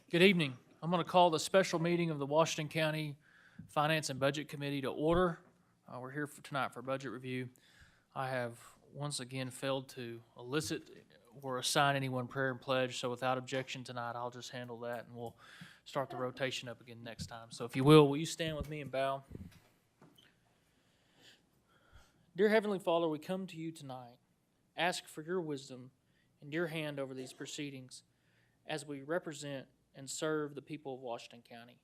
Good evening. I'm going to call the special meeting of the Washington County Finance and Budget Committee to order. We're here tonight for budget review. I have once again failed to elicit or assign anyone prayer and pledge, so without objection tonight, I'll just handle that and we'll start the rotation up again next time. So if you will you stand with me and bow? Dear Heavenly Father, we come to you tonight, ask for your wisdom and your hand over these proceedings as we represent and serve the people of Washington County.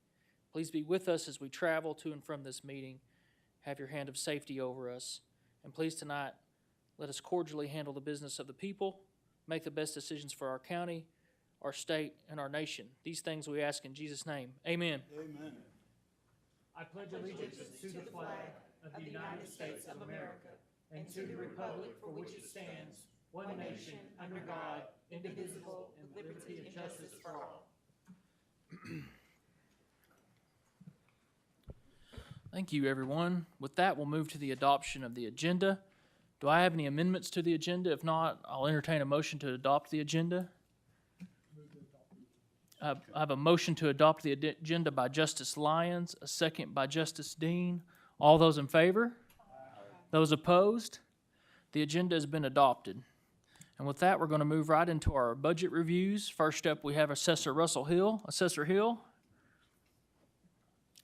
Please be with us as we travel to and from this meeting. Have your hand of safety over us. And please tonight, let us cordially handle the business of the people, make the best decisions for our county, our state, and our nation. These things we ask in Jesus' name. Amen. Amen. I pledge allegiance to the flag of the United States of America and to the republic for which it stands, one nation, under God, indivisible, with liberty and justice for all. Thank you, everyone. With that, we'll move to the adoption of the agenda. Do I have any amendments to the agenda? If not, I'll entertain a motion to adopt the agenda. I have a motion to adopt the agenda by Justice Lyons, a second by Justice Dean. All those in favor? Those opposed? The agenda has been adopted. And with that, we're going to move right into our budget reviews. First up, we have Assessor Russell Hill. Assessor Hill,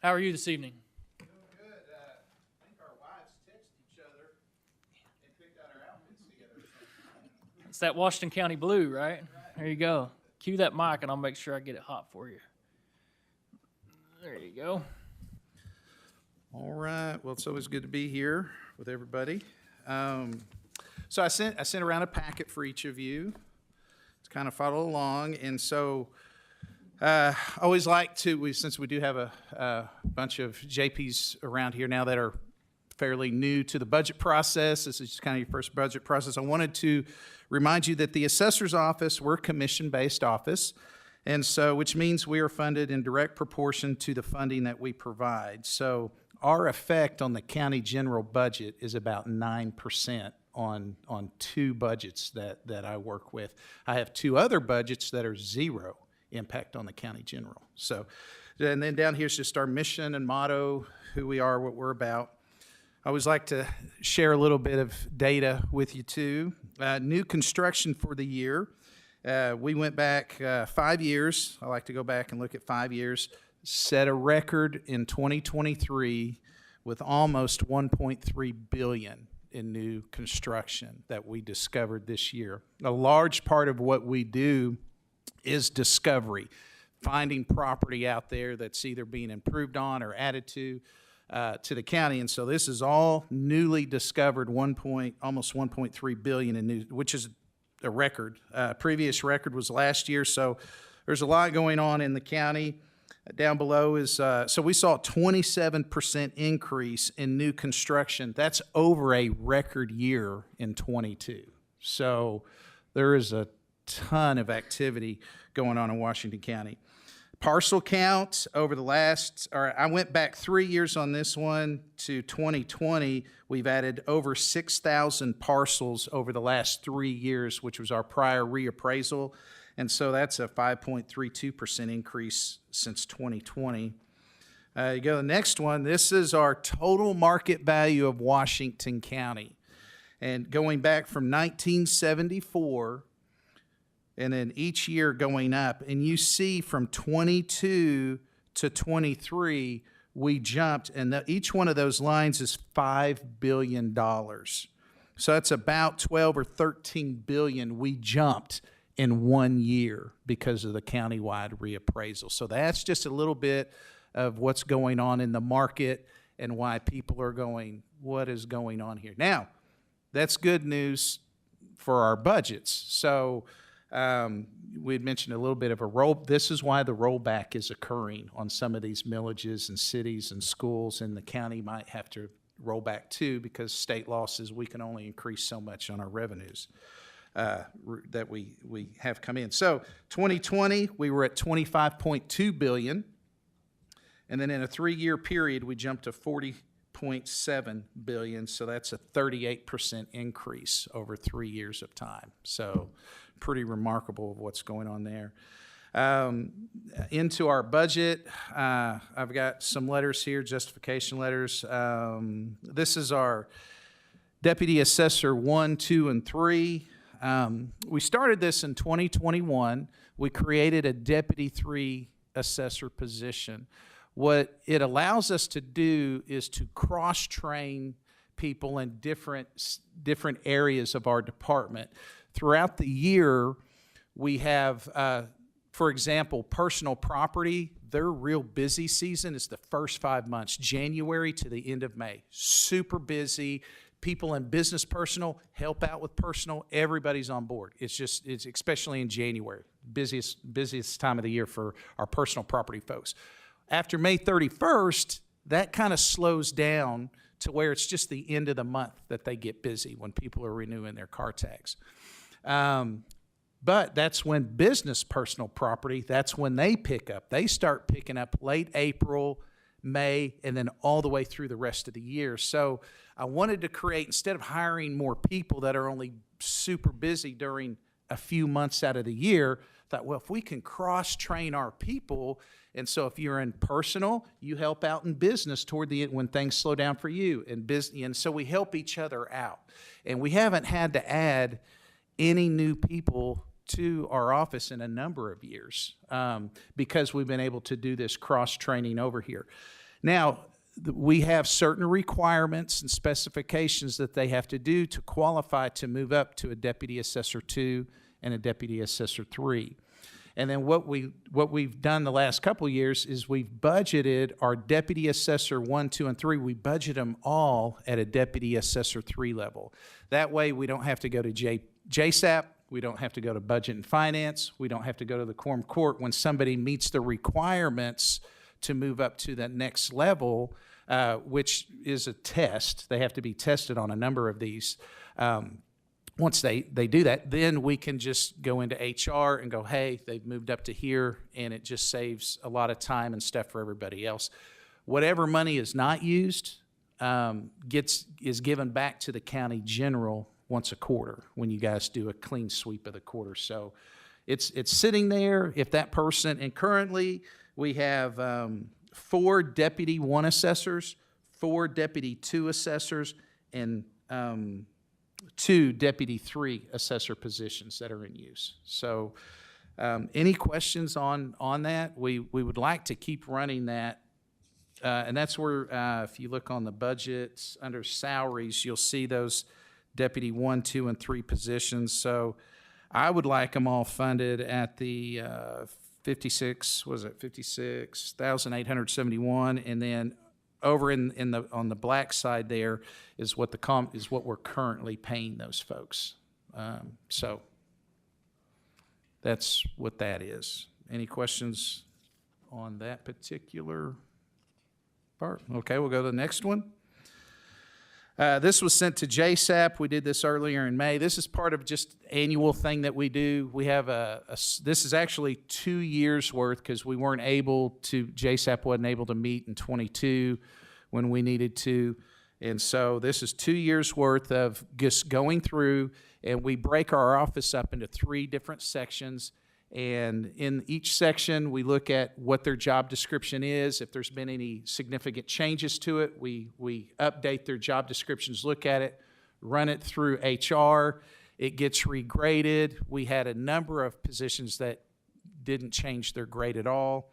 how are you this evening? Doing good. I think our wives text each other and picked out our outfits together. It's that Washington County blue, right? There you go. Cue that mic and I'll make sure I get it hot for you. There you go. All right. Well, it's always good to be here with everybody. So I sent around a packet for each of you to kind of follow along. And so I always like to, since we do have a bunch of JPs around here now that are fairly new to the budget process, this is just kind of your first budget process, I wanted to remind you that the assessor's office, we're a commission-based office, and so which means we are funded in direct proportion to the funding that we provide. So our effect on the county general budget is about 9% on two budgets that I work with. I have two other budgets that are zero impact on the county general. So, and then down here is just our mission and motto, who we are, what we're about. I always like to share a little bit of data with you too. New construction for the year. We went back 5 years. I like to go back and look at 5 years. Set a record in 2023 with almost $1.3 billion in new construction that we discovered this year. A large part of what we do is discovery, finding property out there that's either being improved on or added to the county. And so this is all newly discovered almost $1.3 billion in new, which is a record. Previous record was last year. So there's a lot going on in the county. Down below is, so we saw a 27% increase in new construction. That's over a record year in 22. So there is a ton of activity going on in Washington County. Parcel count over the I went back 3 years on this one to 2020. We've added over 6,000 parcels over the last 3 years, which was our prior reappraisal. And so that's a 5.32% increase since 2020. You go to the next one. This is our total market value of Washington County. And going back from 1974, and then each year going up. And you see from 22 to 23, we jumped. And each one of those lines is $5 billion. So that's about 12 or 13 billion we jumped in 1 year because of the countywide reappraisal. So that's just a little bit of what's going on in the market and why people are going, what is going on here? Now, that's good news for our budgets. So we had mentioned a little bit of a this is why the rollback is occurring on some of these millages and cities and schools, and the county might have to roll back too because state law says we can only increase so much on our revenues. That we have come in. So 2020, we were at $25.2 billion. And then in a 3-year period, we jumped to $40.7 billion. So that's a 38% increase over 3 years of time. So pretty remarkable of what's going on there. Into our budget, I've got some letters here, justification letters. This is our Deputy Assessor 1, 2, and 3. We started this in 2021. We created a Deputy 3 Assessor position. What it allows us to do is to cross-train people in different areas of our department. Throughout the year, we have, for example, personal property. Their real busy season is the first 5 months, January to the end of May. Super busy. People in business personal help out with personal. Everybody's on board. It's especially in January, busiest time of the year for our personal property folks. After May 31st, that kind of slows down to where it's just the end of the month that they get busy when people are renewing their car tags. But that's when business personal property, that's when they pick up. They start picking up late April, May, and then all the way through the rest of the year. So I wanted to create, instead of hiring more people that are only super busy during a few months out of the year, thought, well, if we can cross-train our people, and so if you're in personal, you help out in business toward the end when things slow down for you, and so we help each other out. And we haven't had to add any new people to our office in a number of years because we've been able to do this cross-training over here. Now, we have certain requirements and specifications that they have to do to qualify to move up to a Deputy Assessor 2 and a Deputy Assessor 3. And then what we've done the last couple of years is we've budgeted our Deputy Assessor 1, 2, and 3. We budget them all at a Deputy Assessor 3 level. That way we don't have to go to JSAP. We don't have to go to Budget and Finance. We don't have to go to the Quorum Court when somebody meets the requirements to move up to that next level, which is a test. They have to be tested on a number of these. Once they do that, then we can just go into HR and go, hey, they've moved up to here, and it just saves a lot of time and stuff for everybody else. Whatever money is not used is given back to the county general once a quarter when you guys do a clean sweep of the quarter. So it's sitting there. If that person, and currently we have 4 Deputy 1 assessors, 4 Deputy 2 assessors, and 2 Deputy 3 assessor positions that are in use. So any questions on that? We would like to keep running that. And that's where, if you look on the budgets under salaries, you'll see those Deputy 1, 2, and 3 positions. So I would like them all funded at the 56,871, and then over on the black side there is what we're currently paying those folks. So that's what that is. Any questions on that particular part? Okay, we'll go to the next one. This was sent to JSAP. We did this earlier in May. This is part of just annual thing that we do. We have this is actually 2 years worth because we weren't able to, JSAP wasn't able to meet in 22 when we needed to. And so this is 2 years worth of just going through, and we break our office up into 3 different sections. And in each section, we look at what their job description is. If there's been any significant changes to it, we update their job descriptions, look at it, run it through HR. It gets regraded. We had a number of positions that didn't change their grade at all.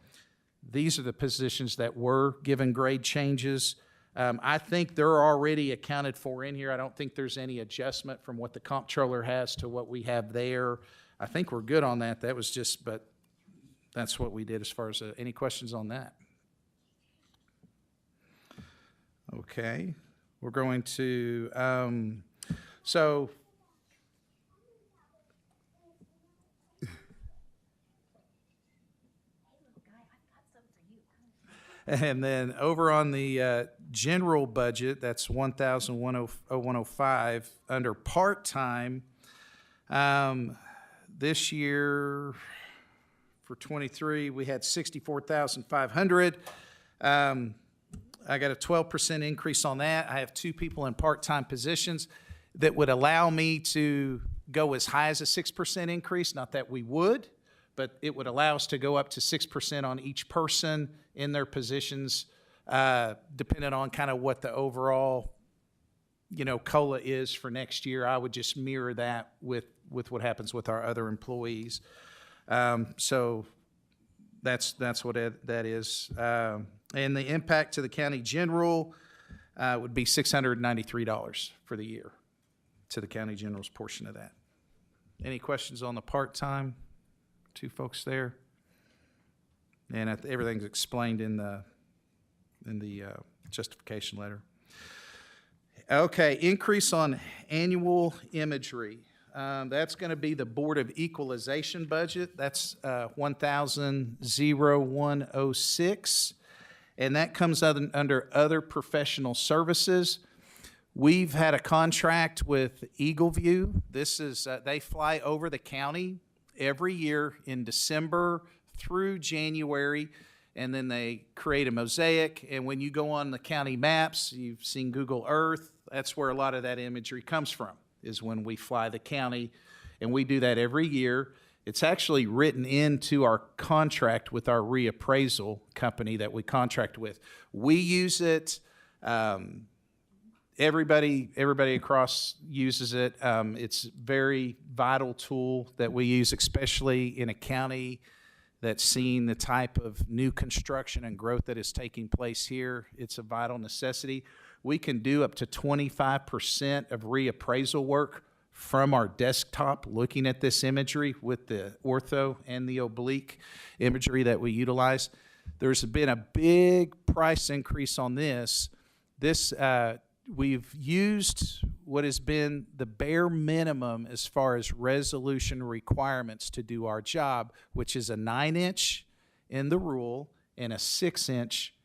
These are the positions that were given grade changes. I think they're already accounted for in here. I don't think there's any adjustment from what the comptroller has to what we have there. I think we're good on that. That was just, but that's what we did as far as any questions on that. Okay, we're going to, so and then over on the general budget, that's 1,105 under part-time. This year, for 23, we had 64,500. I got a 12% increase on that. I have 2 people in part-time positions that would allow me to go as high as a 6% increase. Not that we would, but it would allow us to go up to 6% on each person in their positions, depending on kind of what the overall, COLA is for next year. I would just mirror that with what happens with our other employees. So that's what that is. And the impact to the county general would be $693 for the year to the county general's portion of that. Any questions on the part-time? Two folks there. And everything's explained in the justification letter. Okay, increase on annual imagery. That's going to be the Board of Equalization budget. That's $1,001.06, and that comes under other professional services. We've had a contract with Eagle View. This is they fly over the county every year in December through January, and then they create a mosaic. And when you go on the county maps, you've seen Google Earth. That's where a lot of that imagery comes from, is when we fly the county, and we do that every year. It's actually written into our contract with our reappraisal company that we contract with. We use it. Everybody across uses it. It's a very vital tool that we use, especially in a county that's seen the type of new construction and growth that is taking place here. It's a vital necessity. We can do up to 25% of reappraisal work from our desktop looking at this imagery with the ortho and the oblique imagery that we utilize. There's been a big price increase on this. We've used what has been the bare minimum as far as resolution requirements to do our job, which is a 9-inch in the rural and a 6-inch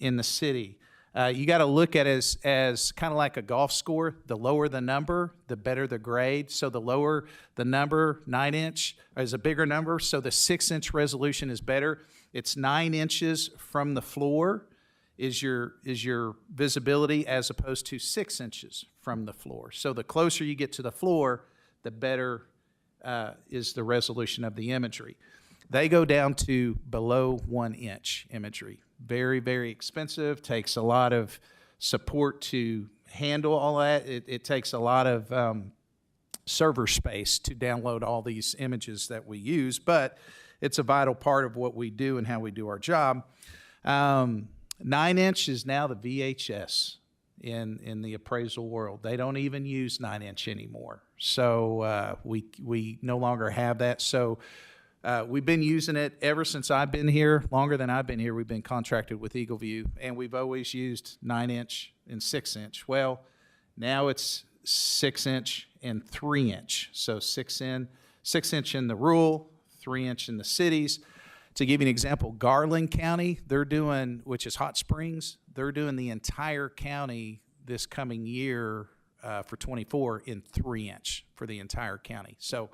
in the city. You got to look at it as kind of like a golf score. The lower the number, the better the grade. So the lower the number, 9-inch, is a bigger number. So the 6-inch resolution is better. It's 9 inches from the floor is your visibility, as opposed to 6 inches from the floor. So the closer you get to the floor, the better is the resolution of the imagery. They go down to below 1 inch imagery. Very, very expensive, takes a lot of support to handle all that. It takes a lot of server space to download all these images that we use, but it's a vital part of what we do and how we do our job. 9-inch is now the VHS in the appraisal world. They don't even use 9-inch anymore. So we no longer have that. So we've been using it ever since I've been here. Longer than I've been here, we've been contracted with Eagle View, and we've always used 9-inch and 6-inch. Well, now it's 6-inch and 3-inch. So 6-inch in the rural, 3-inch in the cities. To give you an example, Garland County, they're doing, which is Hot Springs, they're doing the entire county this coming year for 24 in 3-inch for the entire county. So,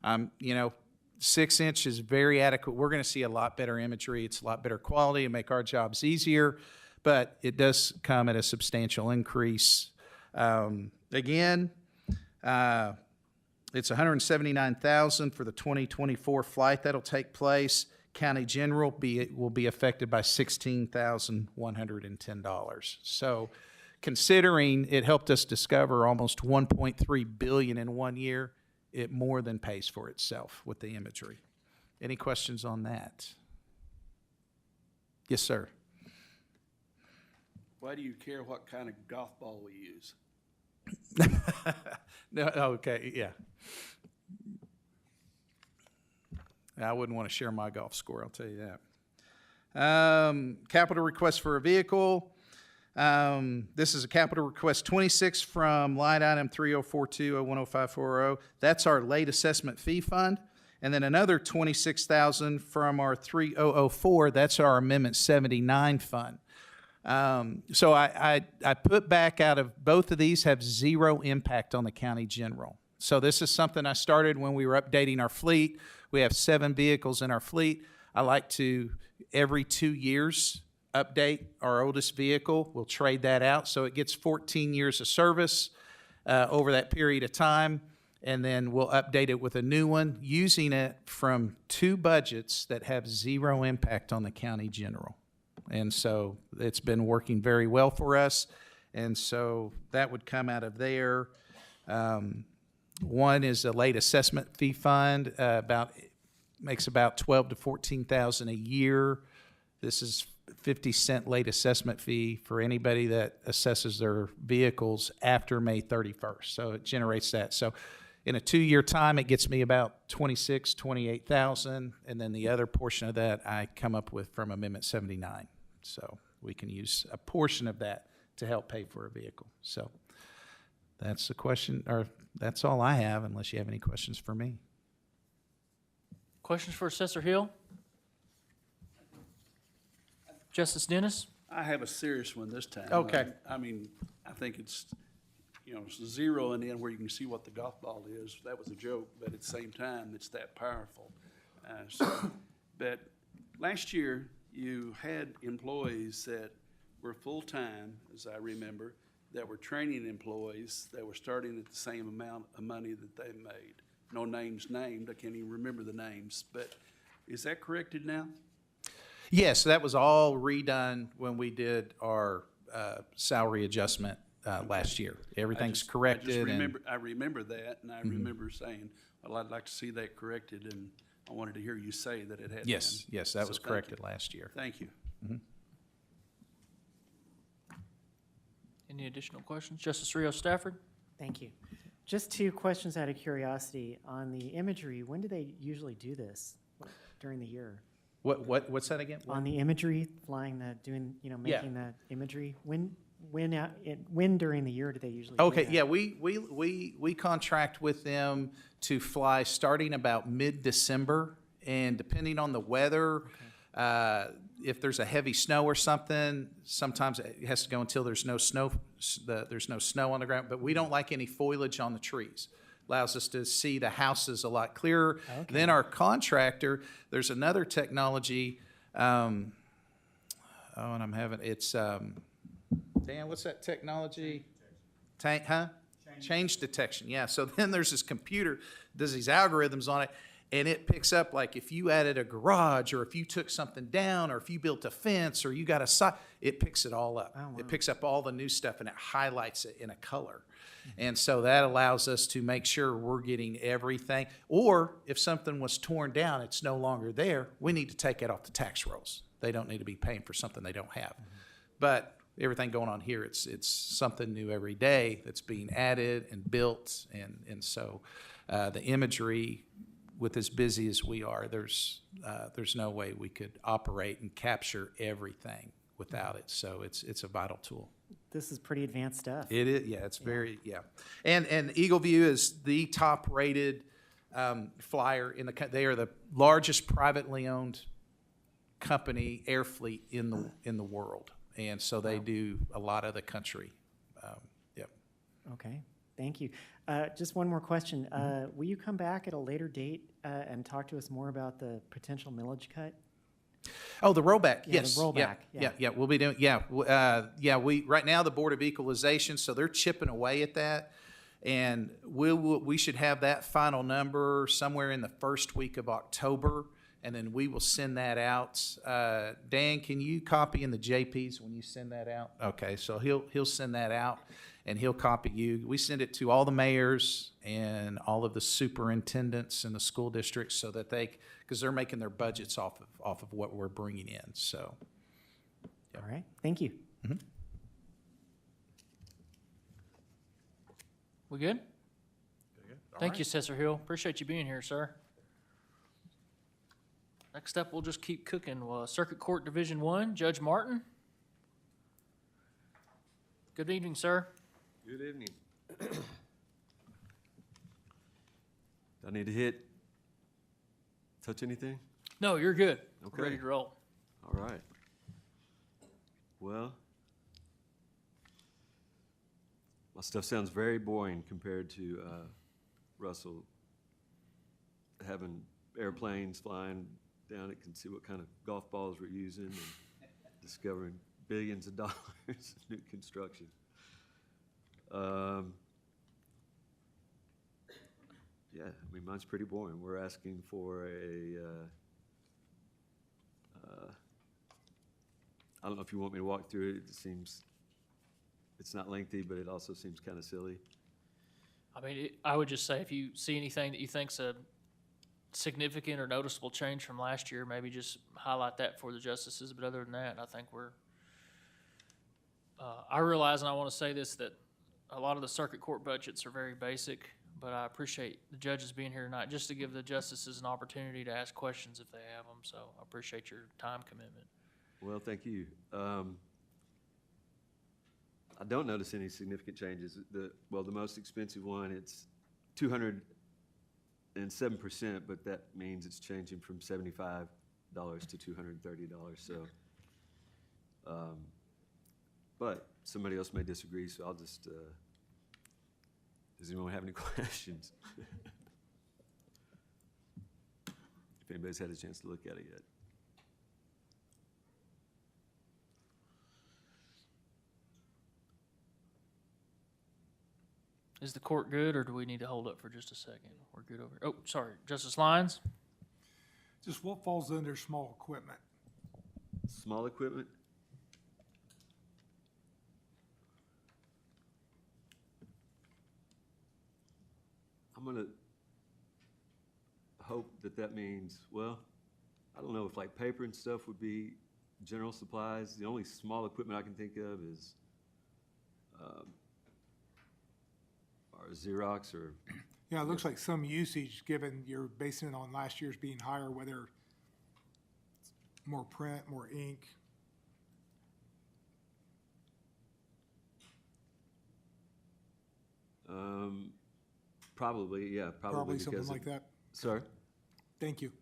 6-inch is very adequate. We're going to see a lot better imagery. It's a lot better quality and make our jobs easier, but it does come at a substantial increase. Again, it's $179,000 for the 2024 flight that'll take place. County General will be affected by $16,110. So, considering it helped us discover almost $1.3 billion in 1 year, it more than pays for itself with the imagery. Any questions on that? Yes, sir. Why do you care what kind of golf ball we use? No, okay, yeah. I wouldn't want to share my golf score, I'll tell you that. Capital request for a vehicle. This is a capital request 26 from line item 3042010540. That's our late assessment fee fund. And then another $26,000 from our 3004. That's our Amendment 79 fund. So I put back out of both of these have zero impact on the county general. So this is something I started when we were updating our fleet. We have 7 vehicles in our fleet. I like to, every 2 years, update our oldest vehicle. We'll trade that out. So it gets 14 years of service over that period of time. and then we'll update it with a new one, using it from 2 budgets that have 0 impact on the county general. And so it's been working very well for us, and so that would come out of there. One is a late assessment fee fund, makes about $12,000 to $14,000 a year. This is 50-cent late assessment fee for anybody that assesses their vehicles after May 31st. So it generates that. So in a 2-year time, it gets me about $26,000, $28,000, and then the other portion of that I come up with from Amendment 79. So we can use a portion of that to help pay for a vehicle. So that's the question, or that's all I have, unless you have any questions for me. Questions for Assessor Hill? Justice Dennis? I have a serious one this time. Okay. I mean, I think it's, it's zeroing in where you can see what the golf ball is. That was a joke, but at the same time, it's that powerful. But last year, you had employees that were full-time, as I remember, that were training employees that were starting at the same amount of money that they made. No names named, I can't even remember the names, but is that corrected now? Yes, that was all redone when we did our salary adjustment last year. Everything's corrected. I remember that, and I remember saying, well, I'd like to see that corrected, and I wanted to hear you say that it had been. Yes, that was So thank corrected you. last year. Thank you. Any additional questions? Justice Rio Stafford? Thank you. Just 2 questions out of curiosity. On the imagery, when do they usually do this during the year? What's that again? On the imagery, flying the, doing, making the imagery, when during the year do they usually do Okay, that? yeah, we contract with them to fly starting about mid-December, and depending on the weather, if there's a heavy snow or something, sometimes it has to go until there's no snow. There's no snow on the ground, but we don't like any foliage on the trees. Allows us to see the houses a lot clearer. Okay. Then our contractor, there's another technology. And I'm having it's Dan, what's that technology? Change detection. Yeah. So then there's this computer, does these algorithms on it, and it picks up, like, if you added a garage, or if you took something down, or if you built a fence, or you got a side, it picks it all up. Oh, wow. It picks up all the new stuff, and it highlights it in a color. And so that allows us to make sure we're getting everything. Or if something was torn down, it's no longer there, we need to take it off the tax rolls. They don't need to be paying for something they don't have. But everything going on here, it's something new every day that's being added and built. And so the imagery, with as busy as we are, there's no way we could operate and capture everything without it. So it's a vital tool. This is pretty advanced stuff. It is, yeah. It's very, yeah. And Eagle View is the top-rated flyer in the. They are the largest privately owned company air fleet in the world, and so they do a lot of the country. Yep. Okay, thank you. Just one more question. Will you come back at a later date and talk to us more about the potential millage cut? Oh, the rollback. Yeah, Yes. the rollback, Yeah. We'll be doing. We right now the Board of Equalization, so they're chipping away at that, and we should have that final number somewhere in the first week of October, and then we will send that out. Dan, can you copy in the JPs when you send that out? Okay, so he'll send that out, and he'll copy you. We send it to all the mayors and all of the superintendents in the school districts, so that because they're making their budgets off of what we're bringing in. So, All right, thank you. We good? Thank you, Assessor Hill. Appreciate you being here, sir. Next up, we'll just keep cooking. Circuit Court Division 1, Judge Martin. Good evening, sir. Good evening. Do I need to touch anything? No, you're good. Okay. We're ready to roll. All right. Well, my stuff sounds very boring compared to Russell having airplanes flying down. It can see what kind of golf balls we're using and discovering billions of dollars in new construction. Yeah, I mean, mine's pretty boring. We're asking for I don't know if you want me to walk through it. It seems, it's not lengthy, but it also seems kind of silly. I mean, I would just say if you see anything that you think's a significant or noticeable change from last year, maybe just highlight that for the justices. But other than that, I think we're, I realize, and I want to say this, that a lot of the circuit court budgets are very basic, but I appreciate the judges being here tonight just to give the justices an opportunity to ask questions if they have them. So I appreciate your time commitment. Well, thank you. I don't notice any significant changes. The most expensive one, it's 207%, but that means it's changing from $75 to $230. So, but somebody else may disagree, so I'll just, does anyone have any questions? If anybody's had a chance to look at it yet. Is the court good, or do we need to hold up for just a second? We're good over. Oh, sorry, Justice Lyons. Just what falls under small equipment? Small equipment? I'm gonna hope that that means, well, I don't know if like paper and stuff would be general supplies. The only small equipment I can think of is or Xerox or, Yeah, it looks like some usage, given you're basing it on last year's being higher, whether it's more print, more ink. probably, yeah, probably Something because of- like that. Sir? Thank you.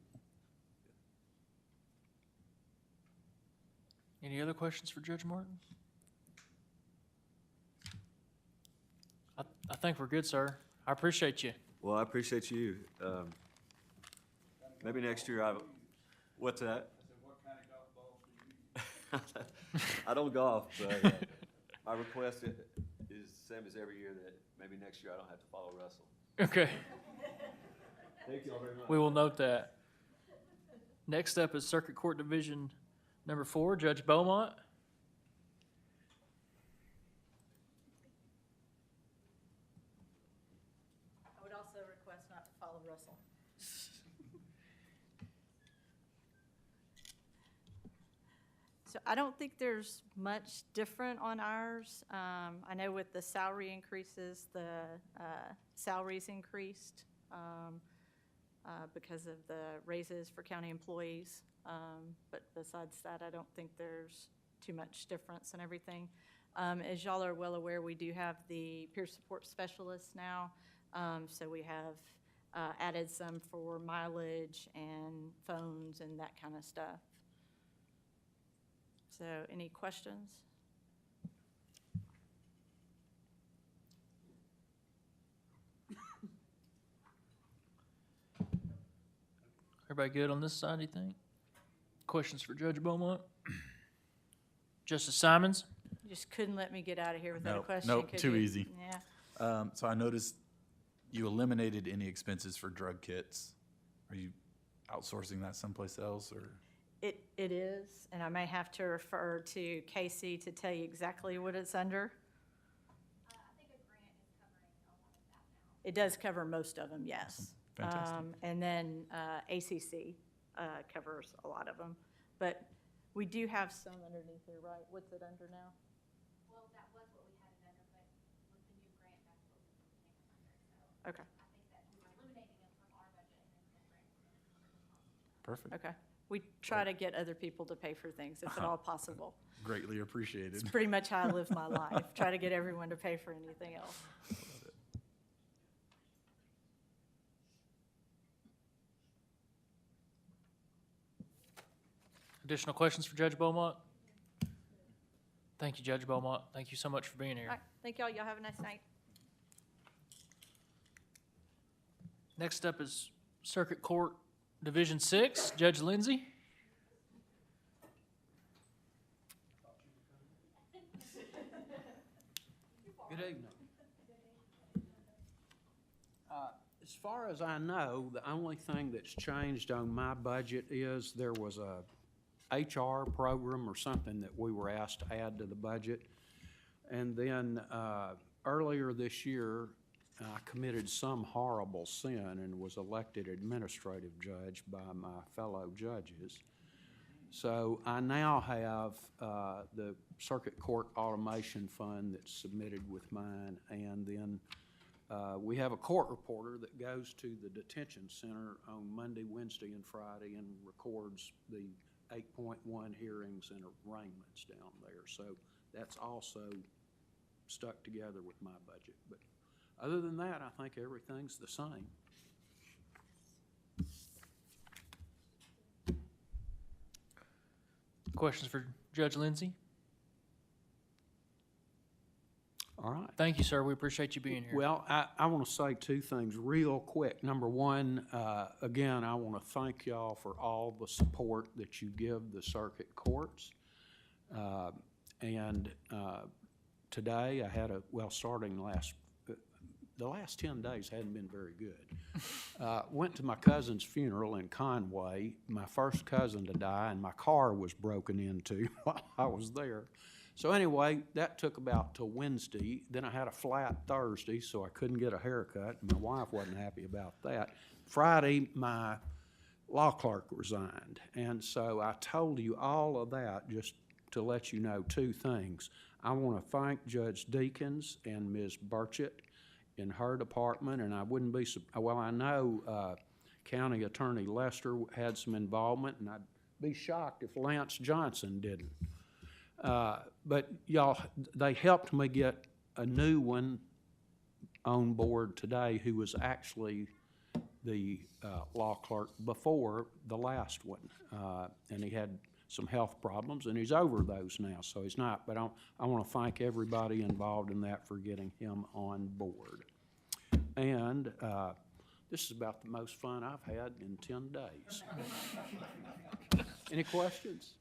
Any other questions for Judge Martin? I think we're good, sir. I appreciate you. Well, I appreciate you. Maybe next year what's that? I don't golf, but my request is the same as every year, that maybe next year I don't have to follow Russell. Okay, Thank you all very much. we will note that. Next up is Circuit Court Division number 4, Judge Beaumont. I would also request not to follow Russell. So I don't think there's much different on ours. I know with the salary increases, the salaries increased because of the raises for county employees. But besides that, I don't think there's too much difference in everything. As y'all are well aware, we do have the peer support specialists now. So we have added some for mileage and phones and that kind of stuff. So any questions? Everybody good on this side, do you think? Questions for Judge Beaumont? Justice Simons? You just couldn't let me get out of here without a Nope, question, nope, could too you? easy. Yeah. So I noticed you eliminated any expenses for drug kits. Are you outsourcing that someplace else, or? It is, and I may have to refer to Casey to tell you exactly what it's under. I think a grant is covering a lot of that now. It does cover most of them, yes. Fantastic. And then ACC covers a lot of them. But we do have some underneath here, right? What's it under now? Well, that was what we had it under, but with the new grant, that's what we became under. So Okay, I think that we were eliminating them from our budget and then the grant was going to cover the cost. Perfect. okay. We try to get other people to pay for things if at all possible. Greatly appreciated. It's pretty much how I live my life. Try to get everyone to pay for anything else. Additional questions for Judge Beaumont? Thank you, Judge Beaumont. Thank you so much for being All here. right, thank y'all. Y'all have a nice night. Next up is Circuit Court Division 6, Judge Lindsay. Good evening. As far as I know, the only thing that's changed on my budget is there was a HR program or something that we were asked to add to the budget. And then earlier this year, I committed some horrible sin and was elected administrative judge by my fellow judges. So I now have the Circuit Court Automation Fund that's submitted with mine, and then we have a court reporter that goes to the detention center on Monday, Wednesday, and Friday and records the 8.1 hearings and arraignments down there. So that's also stuck together with my budget. But other than that, I think everything's the same. Questions for Judge Lindsey? All right. Thank you, sir. We appreciate you being here. Well, I want to say two things real quick. Number one, again, I want to thank y'all for all the support that you give the circuit courts. Today I had starting the last 10 days hadn't been very good. Went to my cousin's funeral in Conway, my first cousin to die, and my car was broken into while I was there. So anyway, that took about till Wednesday. Then I had a flat Thursday, so I couldn't get a haircut. My wife wasn't happy about that. Friday, my law clerk resigned. And so I told you all of that just to let you know two things. I want to thank Judge Deakins and Ms. Burchett in her department, and I wouldn't be, I know County Attorney Lester had some involvement, and I'd be shocked if Lance Johnson didn't. But y'all, they helped me get a new one on board today who was actually the law clerk before the last one. And he had some health problems, and he's over those now, so he's not. But I want to thank everybody involved in that for getting him on board. And this is about the most fun I've had in 10 days. Any questions?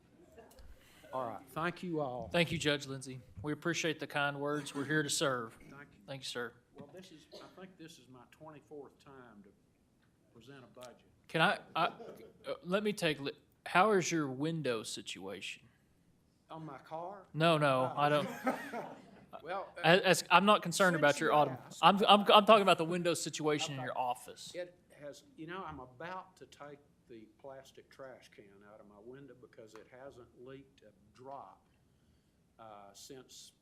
All right, thank you all. Thank you, Judge Lindsey. We appreciate the kind words. We're here to serve. Thank you. Thank you, sir. Well, I think this is my 24th time to present a budget. Can let me how is your window situation? On my car? No, I don't. Well, I'm not concerned since about your you auto. asked. I'm talking about the window situation in your office. it has, I'm about to take the plastic trash can out of my window because it hasn't leaked a drop since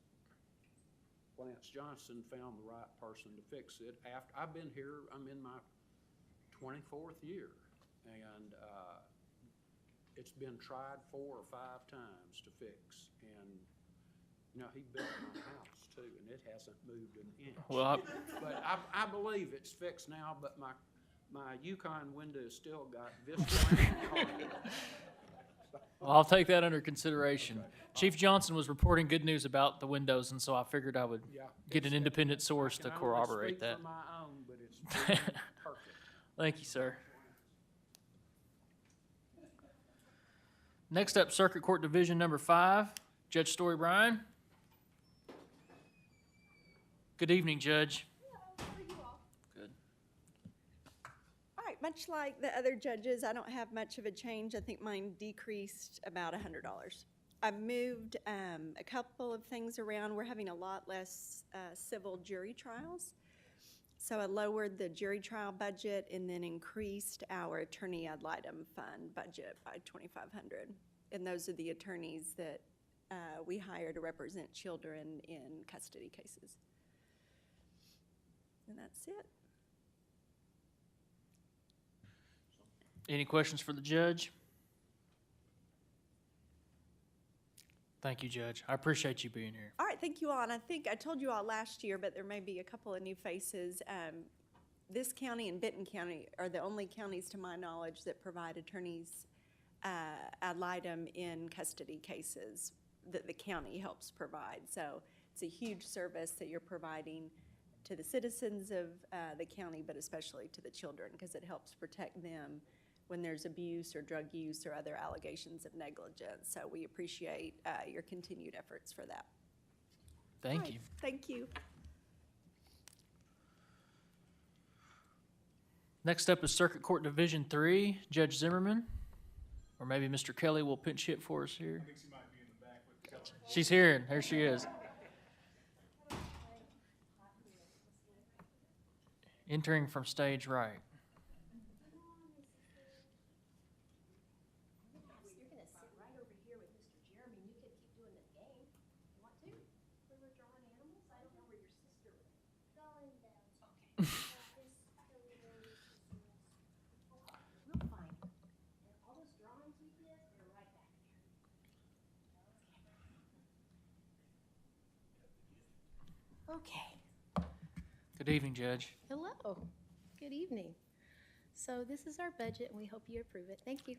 Lance Johnson found the right person to fix it. After I've been here, I'm in my 24th year, and it's been tried 4 or 5 times to fix. And he built my house too, and it hasn't moved an inch. Well, But I believe it's fixed now, but my Yukon window still got Vista. I'll take that under consideration. Chief Johnson was reporting good news about the windows, and so I figured I would get an independent source to corroborate that. I can only speak for my own, but it's been perfect. Thank you, sir. Next up, Circuit Court Division number 5, Judge Story Bryan. Good evening, Judge. How are you all? Good. All right, much like the other judges, I don't have much of a change. I think mine decreased about $100. I've moved a couple of things around. We're having a lot less civil jury trials. So I lowered the jury trial budget and then increased our attorney ad litem fund budget by $2,500. And those are the attorneys that we hire to represent children in custody cases. And that's it. Any questions for the judge? Thank you, Judge. I appreciate you being here. All right, thank you all. And I think I told you all last year, but there may be a couple of new faces. This county and Benton County are the only counties, to my knowledge, that provide attorneys ad litem in custody cases that the county helps provide. So it's a huge service that you're providing to the citizens of the county, but especially to the children, because it helps protect them when there's abuse or drug use or other allegations of negligence. So we appreciate your continued efforts for that. Thank All right, you. Thank you. Next up is Circuit Court Division 3, Judge Zimmerman. Or maybe Mr. Kelly will pinch hit for us here. I think she might be in the back with Kelly. She's here. There she is. Entering from stage right. You're gonna sit right over here with Mr. Jeremy, and you can keep doing the game. You want to? We were drawing animals? I don't know where your sister went. Going down. Okay. We'll find her. And all those drawings we did, they're right back there. Okay. Good evening, Judge. Hello. Good evening. So this is our budget, and we hope you approve it. Thank you.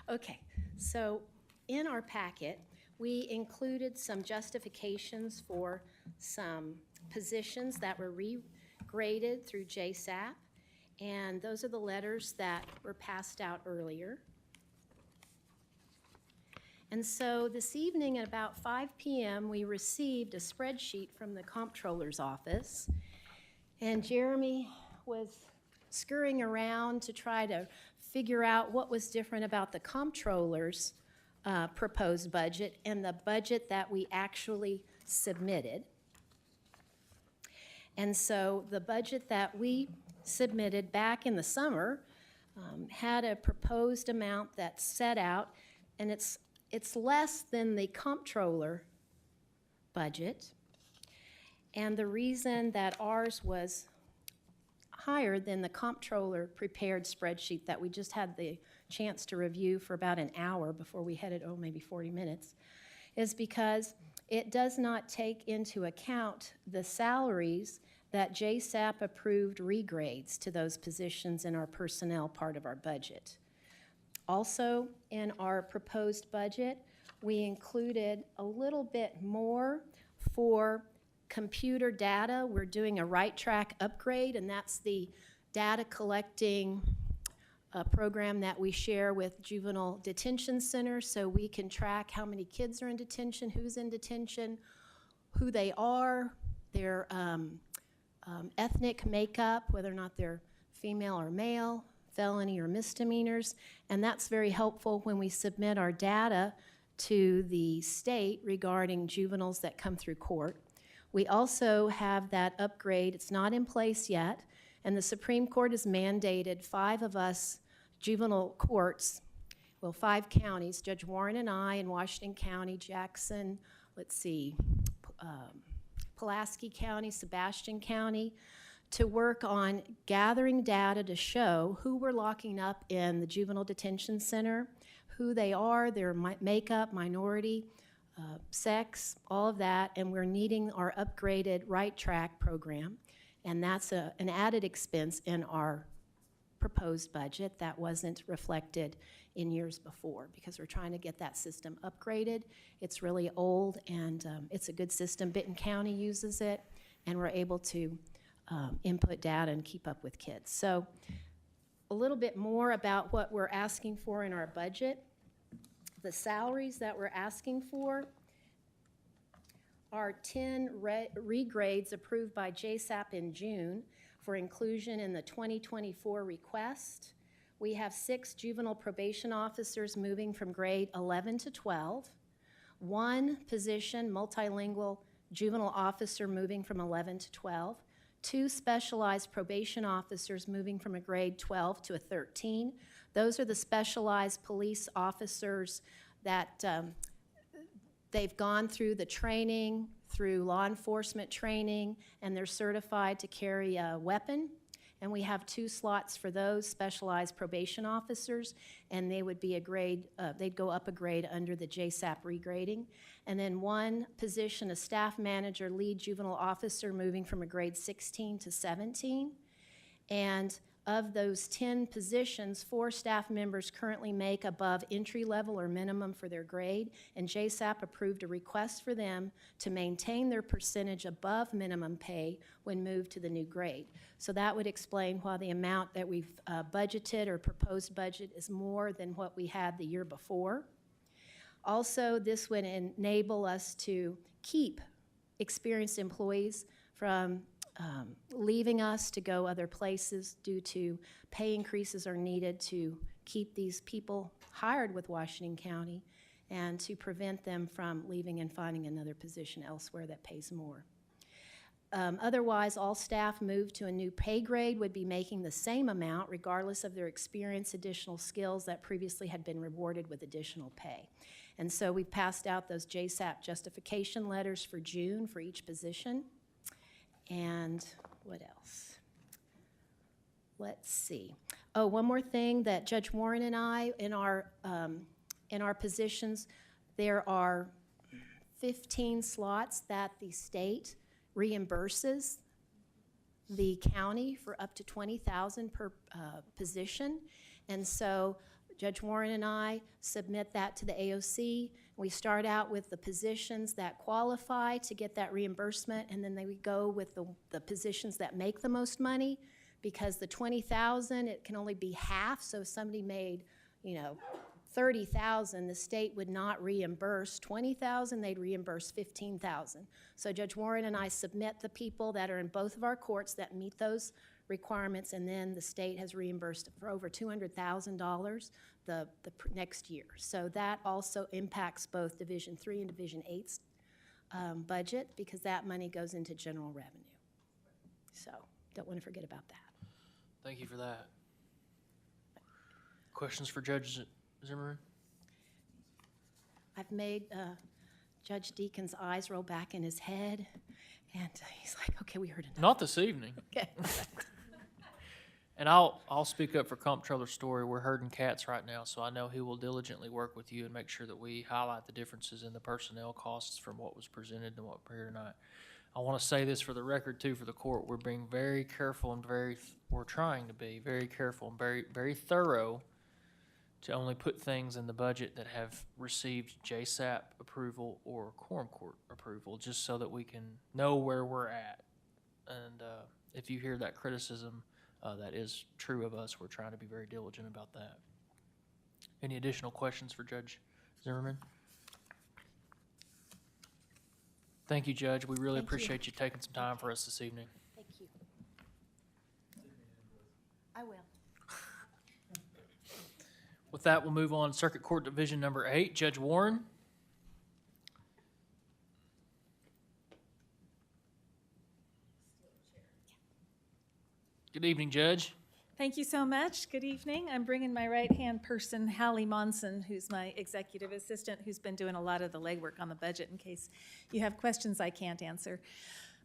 Okay, so in our packet, we included some justifications for some positions that were regraded through JSAP, and those are the letters that were passed out earlier. And so this evening at about 5 p.m., we received a spreadsheet from the comptroller's office, and Jeremy was scurrying around to try to figure out what was different about the comptroller's proposed budget and the budget that we actually submitted. And so the budget that we submitted back in the summer had a proposed amount that's set out, and it's less than the comptroller budget. And the reason that ours was higher than the comptroller prepared spreadsheet that we just had the chance to review for about an hour before we headed, maybe 40 minutes, is because it does not take into account the salaries that JSAP approved regrades to those positions in our personnel part of our budget. Also, in our proposed budget, we included a little bit more for computer data. We're doing a right track upgrade, and that's the data collecting program that we share with juvenile detention centers, so we can track how many kids are in detention, who's in detention, who they are, their ethnic makeup, whether or not they're female or male, felony or misdemeanors, and that's very helpful when we submit our data to the state regarding juveniles that come through court. We also have that upgrade. It's not in place yet, and the Supreme Court has mandated 5 of us juvenile courts, 5 counties, Judge Warren and I in Washington County, Jackson, Pulaski County, Sebastian County, to work on gathering data to show who we're locking up in the juvenile detention center, who they are, their makeup, minority, sex, all of that, and we're needing our upgraded right track program, and that's an added expense in our proposed budget that wasn't reflected in years before, because we're trying to get that system upgraded. It's really old, and it's a good system. Benton County uses it, and we're able to input data and keep up with kids. So a little bit more about what we're asking for in our budget. The salaries that we're asking for are 10 regrades approved by JSAP in June for inclusion in the 2024 request. We have 6 juvenile probation officers moving from grade 11 to 12, 1 position, multilingual juvenile officer moving from 11 to 12, 2 specialized probation officers moving from a grade 12 to a 13. Those are the specialized police officers that they've gone through the training, through law enforcement training, and they're certified to carry a weapon. And we have 2 slots for those specialized probation officers, and they would be a grade, they'd go up a grade under the JSAP regrading. And then 1 position, a staff manager, lead juvenile officer, moving from a grade 16 to 17. And of those 10 positions, 4 staff members currently make above entry level or minimum for their grade, and JSAP approved a request for them to maintain their percentage above minimum pay when moved to the new grade. So that would explain why the amount that we've budgeted or proposed budget is more than what we had the year before. Also, this would enable us to keep experienced employees from leaving us to go other places due to pay increases are needed to keep these people hired with Washington County and to prevent them from leaving and finding another position elsewhere that pays more. Otherwise, all staff moved to a new pay grade would be making the same amount regardless of their experience, additional skills that previously had been rewarded with additional pay. And so we passed out those JSAP justification letters for June for each position. And what else? Let's see. Oh, one more thing that Judge Warren and I, in our positions, there are 15 slots that the state reimburses the county for up to $20,000 per position. And so Judge Warren and I submit that to the AOC. We start out with the positions that qualify to get that reimbursement, and then we go with the positions that make the most money, because the $20,000, it can only be half. So if somebody made, $30,000, the state would not reimburse $20,000, they'd reimburse $15,000. So Judge Warren and I submit the people that are in both of our courts that meet those requirements, and then the state has reimbursed for over $200,000 the next year. So that also impacts both Division 3 and Division 8's budget, because that money goes into general revenue. So don't want to forget about that. Thank you for that. Questions for Judge Zimmerman? I've made Judge Deacon's eyes roll back in his head, and he's like, okay, we heard enough. Not this evening. Okay. And I'll speak up for Comptroller Story. We're herding cats right now, so I know he will diligently work with you and make sure that we highlight the differences in the personnel costs from what was presented and what we're here tonight. I want to say this for the record too, for the court. We're being very careful and we're trying to be very careful and very, very thorough to only put things in the budget that have received JSAP approval or quorum court approval, just so that we can know where we're at. And if you hear that criticism, that is true of us. We're trying to be very diligent about that. Any additional questions for Judge Zimmerman? Thank you, Judge. We really appreciate you taking some time for us this evening. Thank you. I will. With that, we'll move on. Circuit Court Division Number 8, Judge Warren. Good evening, Judge. Thank you so much. Good evening. I'm bringing my right-hand person, Hallie Monson, who's my executive assistant, who's been doing a lot of the legwork on the budget in case you have questions I can't answer.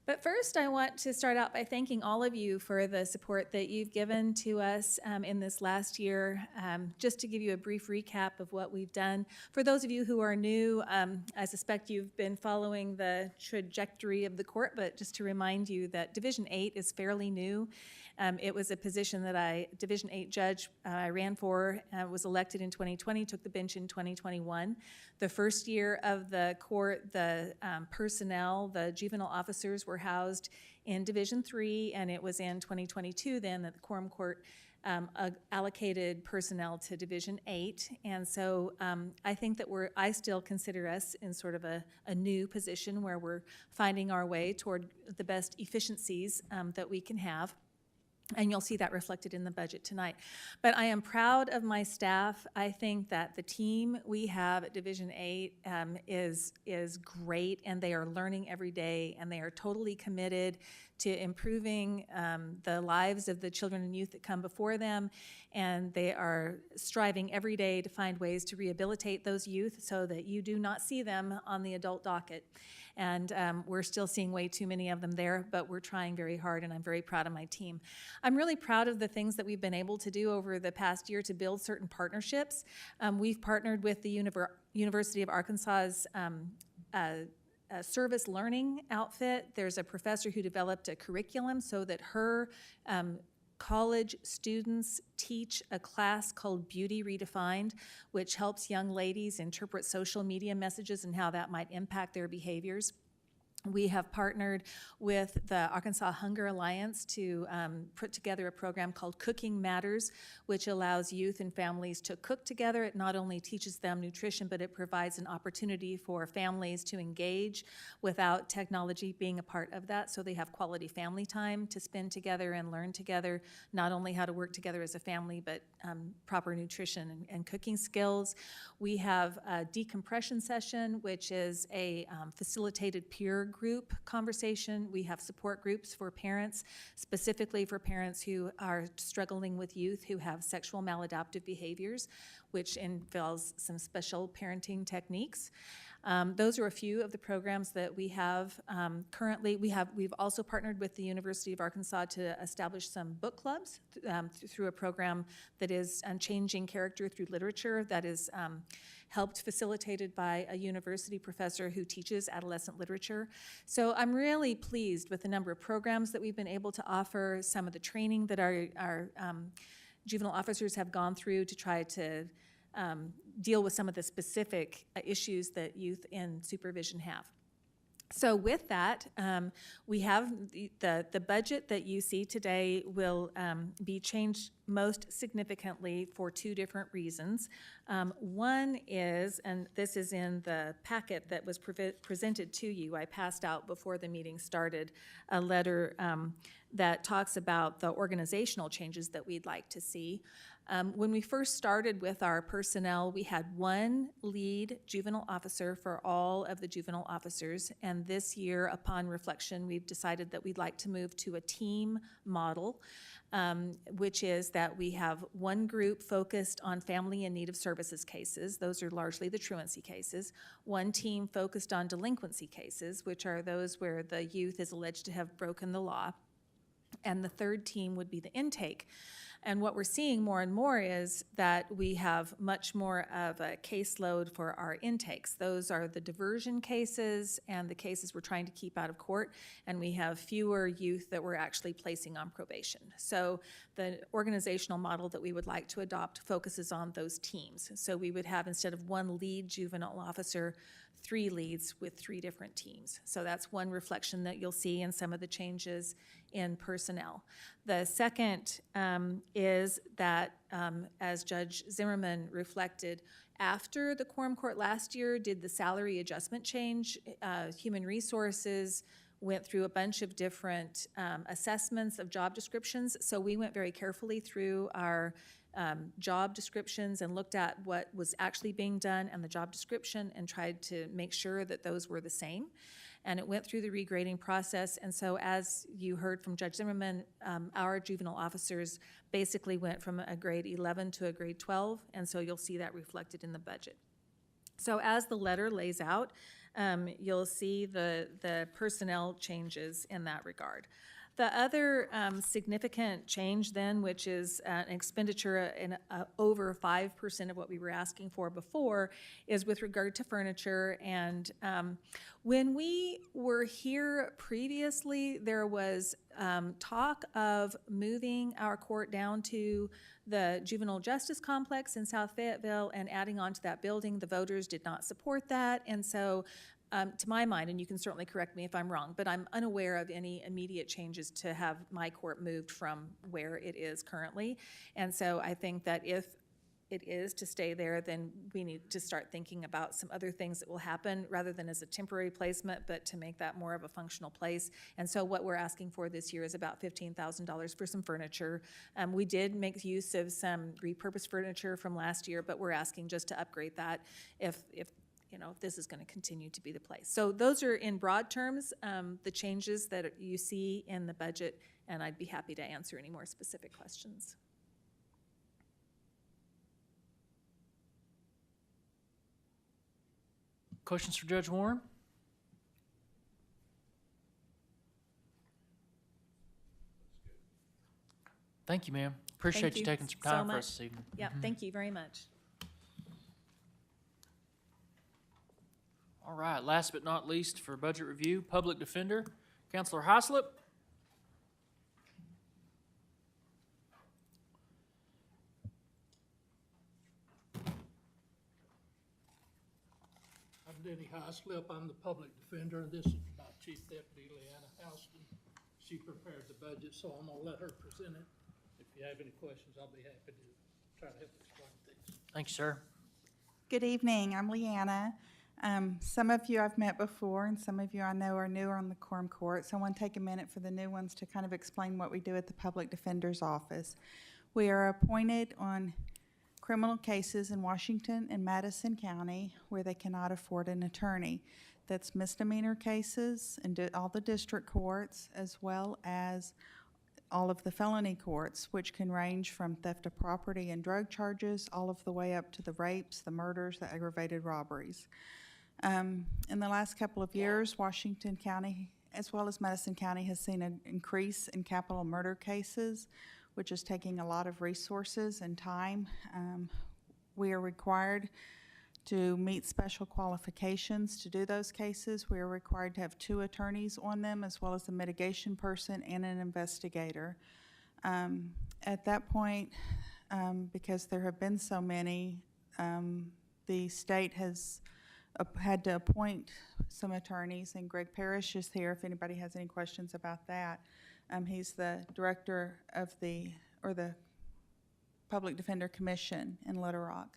But first, I want to start out by thanking all of you for the support that you've given to us in this last year. Just to give you a brief recap of what we've done. For those of you who are new, I suspect you've been following the trajectory of the court, but just to remind you that Division 8 is fairly new. It was a position that Division 8 judge I ran for, was elected in 2020, took the bench in 2021. The first year of the court, the personnel, the juvenile officers were housed in Division 3, and it was in 2022 then that the quorum court allocated personnel to Division 8. And so I think that I still consider us in sort of a new position where we're finding our way toward the best efficiencies that we can have. And you'll see that reflected in the budget tonight. But I am proud of my staff. I think that the team we have at Division 8 is great, and they are learning every day, and they are totally committed to improving the lives of the children and youth that come before them, and they are striving every day to find ways to rehabilitate those youth so that you do not see them on the adult docket. And we're still seeing way too many of them there, but we're trying very hard, and I'm very proud of my team. I'm really proud of the things that we've been able to do over the past year to build certain partnerships. We've partnered with the University of Arkansas's a service learning outfit. There's a professor who developed a curriculum so that her college students teach a class called Beauty Redefined, which helps young ladies interpret social media messages and how that might impact their behaviors. We have partnered with the Arkansas Hunger Alliance to put together a program called Cooking Matters, which allows youth and families to cook together. It not only teaches them nutrition, but it provides an opportunity for families to engage without technology being a part of that. So they have quality family time to spend together and learn together, not only how to work together as a family, but proper nutrition and cooking skills. We have a decompression session, which is a facilitated peer group conversation. We have support groups for parents, specifically for parents who are struggling with youth who have sexual maladaptive behaviors, which involves some special parenting techniques. Those are a few of the programs that we have currently. We've also partnered with the University of Arkansas to establish some book clubs through a program that is Changing Character Through Literature that is facilitated by a university professor who teaches adolescent literature. So I'm really pleased with the number of programs that we've been able to offer, some of the training that our juvenile officers have gone through to try to deal with some of the specific issues that youth in supervision have. So with that, we have the budget that you see today will be changed most significantly for two different reasons. One is, and this is in the packet that was presented to you, I passed out before the meeting started, a letter that talks about the organizational changes that we'd like to see. When we first started with our personnel, we had one lead juvenile officer for all of the juvenile officers, and this year, upon reflection, we've decided that we'd like to move to a team model, which is that we have one group focused on family in need of services cases. Those are largely the truancy cases. One team focused on delinquency cases, which are those where the youth is alleged to have broken the law. And the third team would be the intake. And what we're seeing more and more is that we have much more of a caseload for our intakes. Those are the diversion cases and the cases we're trying to keep out of court, and we have fewer youth that we're actually placing on probation. So the organizational model that we would like to adopt focuses on those teams. So we would have, instead of one lead juvenile officer, 3 leads with 3 different teams. So that's one reflection that you'll see in some of the changes in personnel. The second is that, as Judge Zimmerman reflected, after the quorum court last year did the salary adjustment change, Human Resources went through a bunch of different assessments of job descriptions. So we went very carefully through our job descriptions and looked at what was actually being done and the job description and tried to make sure that those were the same. And it went through the regrading process. And so as you heard from Judge Zimmerman, our juvenile officers basically went from a grade 11 to a grade 12. And so you'll see that reflected in the budget. So as the letter lays out, you'll see the personnel changes in that regard. The other significant change then, which is an expenditure in over 5% of what we were asking for before, is with regard to furniture. And when we were here previously, there was talk of moving our court down to the juvenile justice complex in South Fayetteville and adding on to that building. The voters did not support that. And so to my mind, and you can certainly correct me if I'm wrong, but I'm unaware of any immediate changes to have my court moved from where it is currently. And so I think that if it is to stay there, then we need to start thinking about some other things that will happen rather than as a temporary placement, but to make that more of a functional place. And so what we're asking for this year is about $15,000 for some furniture. We did make use of some repurposed furniture from last year, but we're asking just to upgrade that if this is going to continue to be the place. So those are, in broad terms, the changes that you see in the budget, and I'd be happy to answer any more specific questions. Questions for Judge Warren? Thank you, ma'am. Appreciate you taking some time for us this evening. Yeah, thank you very much. All right, last but not least for budget review, Public Defender, Counselor Hyslop. I'm Denny Hyslop. I'm the Public Defender. This is about Chief Deputy Leanna Houston. She prepared the budget, so I'm gonna let her present it. If you have any questions, I'll be happy to try to help explain things. Thank you, sir. Good evening, I'm Leanna. Some of you I've met before, and some of you I know are newer on the Quorum Court, so I want to take a minute for the new ones to kind of explain what we do at the Public Defender's Office. We are appointed on criminal cases in Washington and Madison County where they cannot afford an attorney. That's misdemeanor cases in all the district courts, as well as all of the felony courts, which can range from theft of property and drug charges, all of the way up to the rapes, the murders, the aggravated robberies. In the last couple of years, Washington County, as well as Madison County, has seen an increase in capital murder cases, which is taking a lot of resources and time. We are required to meet special qualifications to do those cases. We are required to have 2 attorneys on them, as well as a mitigation person and an investigator. At that point, because there have been so many, the state has had to appoint some attorneys, and Greg Parrish is here if anybody has any questions about that. He's the director of the Public Defender Commission in Little Rock.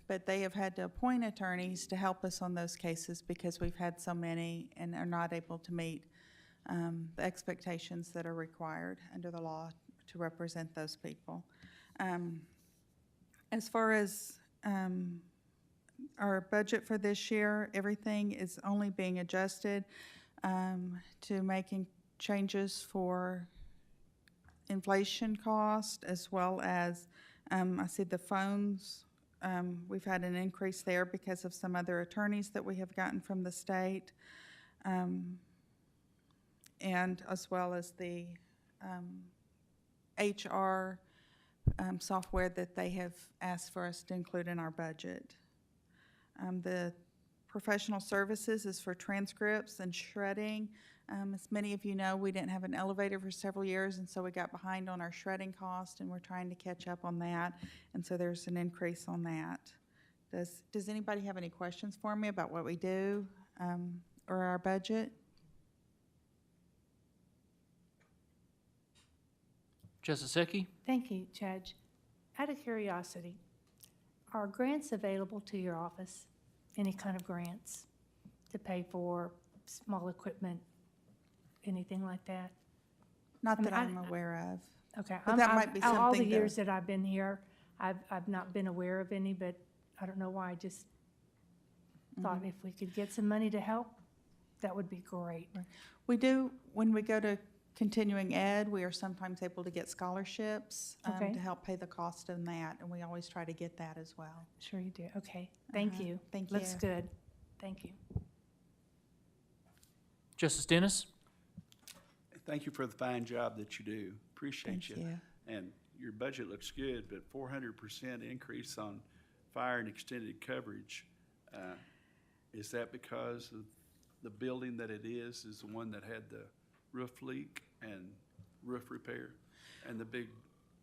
But they have had to appoint attorneys to help us on those cases because we've had so many and are not able to meet the expectations that are required under the law to represent those people. As far as our budget for this year, everything is only being adjusted to making changes for inflation cost, as well as I see the phones. We've had an increase there because of some other attorneys that we have gotten from the state, and as well as the HR software that they have asked for us to include in our budget. The professional services is for transcripts and shredding. As many of you know, we didn't have an elevator for several years, and so we got behind on our shredding cost, and we're trying to catch up on that, and so there's an increase on that. Does anybody have any questions for me about what we do or our budget? Justice Hickey? Thank you, Judge. Out of curiosity, are grants available to your office? Any kind of grants to pay for small equipment, anything like that? Not I mean, that I'm aware of. Okay. But that might be All the something years that I've been here, I've not been aware of any, but I don't know why. I just thought if we could get some money to help, that would be great. We do, when we go to continuing ed, we are sometimes able to get scholarships Okay. to help pay the cost of that, and we always try to get that as well. Sure you do. Okay. Thank you. Thank Looks you. good. Thank you. Justice Dennis? Thank you for the fine job that you do. Appreciate Thank you. And your budget looks good, but 400% increase on fire and extended coverage. Is that because of the building that it is the one that had the roof leak and roof repair and the big,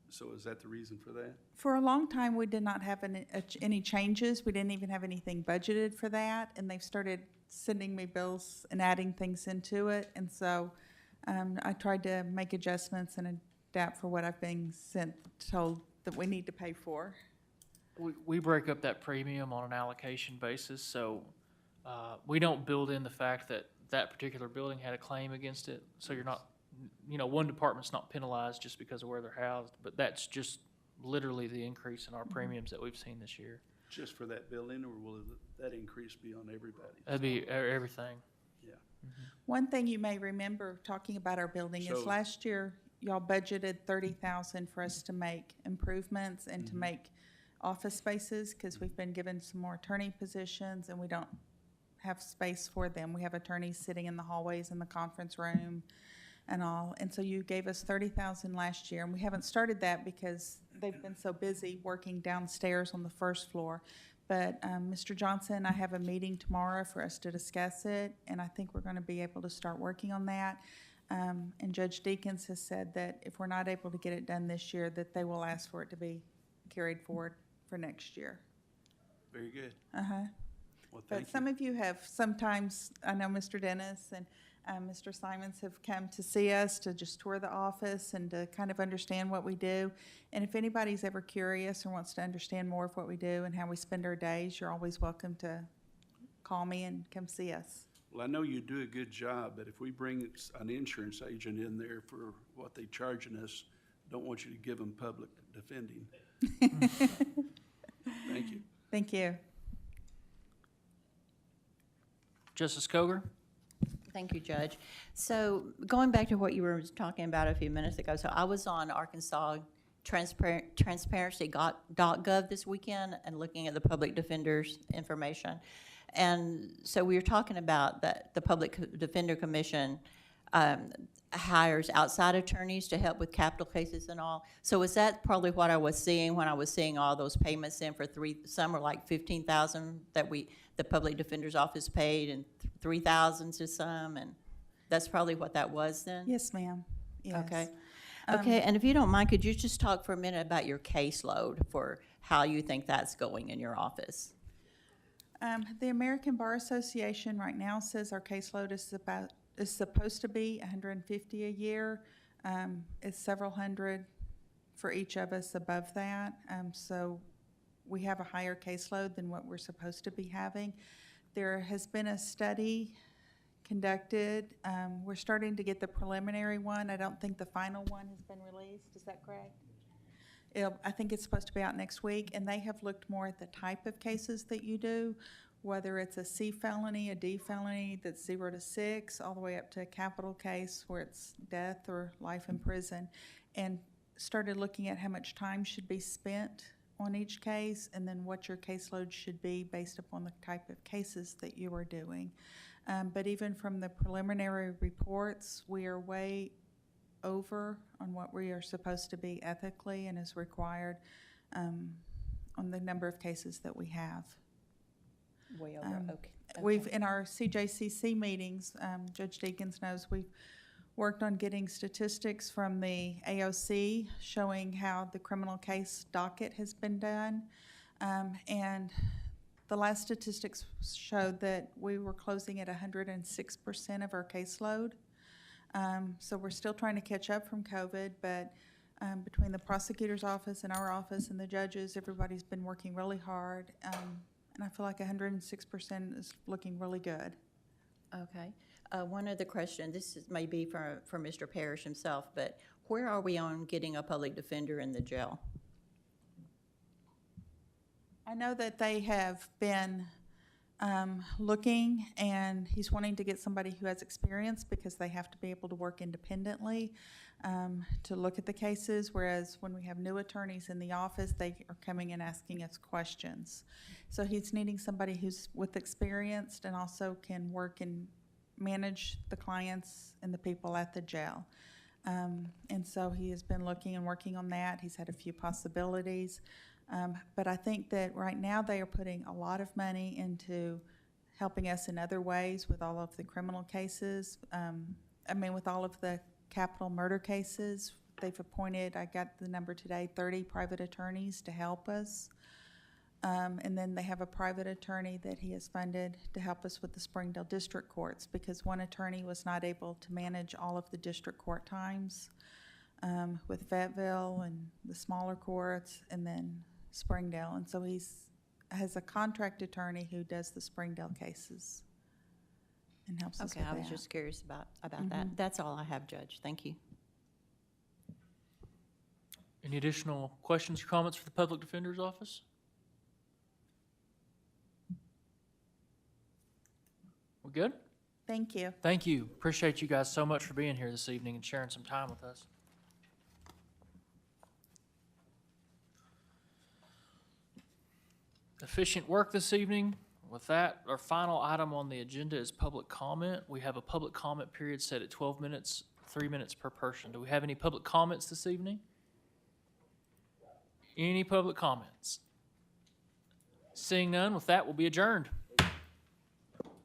so is that the reason for that? For a long time, we did not have any changes. We didn't even have anything budgeted for that, and they've started sending me bills and adding things into it, and so I tried to make adjustments and adapt for what I've been told that we need to pay for. We break up that premium on an allocation basis, so we don't build in the fact that that particular building had a claim against it, so you're not, one department's not penalized just because of where they're housed, but that's just literally the increase in our premiums that we've seen this year. Just for that building, or will that increase be on everybody? That'd be everything. Yeah. One thing you may remember talking about our building is So- last year, y'all budgeted $30,000 for us to make improvements and to make office spaces, because we've been given some more attorney positions and we don't have space for them. We have attorneys sitting in the hallways in the conference room and all. And so you gave us $30,000 last year, and we haven't started that because they've been so busy working downstairs on the first floor. But Mr. Johnson, I have a meeting tomorrow for us to discuss it, and I think we're going to be able to start working on that. And Judge Deakins has said that if we're not able to get it done this year, that they will ask for it to be carried forward for next year. Very good. Well, But thank some you. of you have sometimes, I know Mr. Dennis and Mr. Simons have come to see us to just tour the office and to kind of understand what we do. And if anybody's ever curious or wants to understand more of what we do and how we spend our days, you're always welcome to call me and come see us. Well, I know you do a good job, but if we bring an insurance agent in there for what they charging us, don't want you to give them public defending. Thank you. Thank you. Justice Coger? Thank you, Judge. So going back to what you were talking about a few minutes ago, so I was on Arkansas transparency.gov this weekend and looking at the public defender's information. And so we were talking about that the Public Defender Commission hires outside attorneys to help with capital cases and all. So is that probably what I was seeing when I was seeing all those payments in for some are like 15,000 that the Public Defender's Office paid and 3,000 to some, and that's probably what that was then? Yes, ma'am. Yes. Okay. Okay, and if you don't mind, could you just talk for a minute about your caseload for how you think that's going in your office? The American Bar Association right now says our caseload is supposed to be 150 a year. It's several hundred for each of us above that. So we have a higher caseload than what we're supposed to be having. There has been a study conducted. We're starting to get the preliminary one. I don't think the final one has been released. Is that correct? I think it's supposed to be out next week, and they have looked more at the type of cases that you do, whether it's a C felony, a D felony that's 0 to 6, all the way up to a capital case where it's death or life in prison, and started looking at how much time should be spent on each case and then what your caseload should be based upon the type of cases that you are doing. But even from the preliminary reports, we are way over on what we are supposed to be ethically and is required on the number of cases that we have. Way over, okay. We've, in our CJCC meetings, Judge Deakins knows, we've worked on getting statistics from the AOC showing how the criminal case docket has been done. And the last statistics showed that we were closing at 106% of our caseload. So we're still trying to catch up from COVID, but between the prosecutor's office and our office and the judges, everybody's been working really hard. And I feel like 106% is looking really good. Okay. One other question, may be for Mr. Parrish himself, but where are we on getting a public defender in the jail? I know that they have been looking, and he's wanting to get somebody who has experience because they have to be able to work independently to look at the cases, whereas when we have new attorneys in the office, they are coming and asking us questions. So he's needing somebody who's with experience and also can work and manage the clients and the people at the jail. And so he has been looking and working on that. He's had a few possibilities. But I think that right now they are putting a lot of money into helping us in other ways with all of the criminal cases. With all of the capital murder cases, they've appointed, I got the number today, 30 private attorneys to help us. And then they have a private attorney that he has funded to help us with the Springdale District Courts because one attorney was not able to manage all of the district court times with Fayetteville and the smaller courts and then Springdale. And so has a contract attorney who does the Springdale cases and helps us with that. Okay, I was just curious about that. That's all I have, Judge. Thank you. Any additional questions or comments for the Public Defender's Office? We're good? Thank you. Thank you. Appreciate you guys so much for being here this evening and sharing some time with us. Efficient work this evening. With that, our final item on the agenda is public comment. We have a public comment period set at 12 minutes, 3 minutes per person. Do we have any public comments this evening? Any public comments? Seeing none, with that, we'll be adjourned.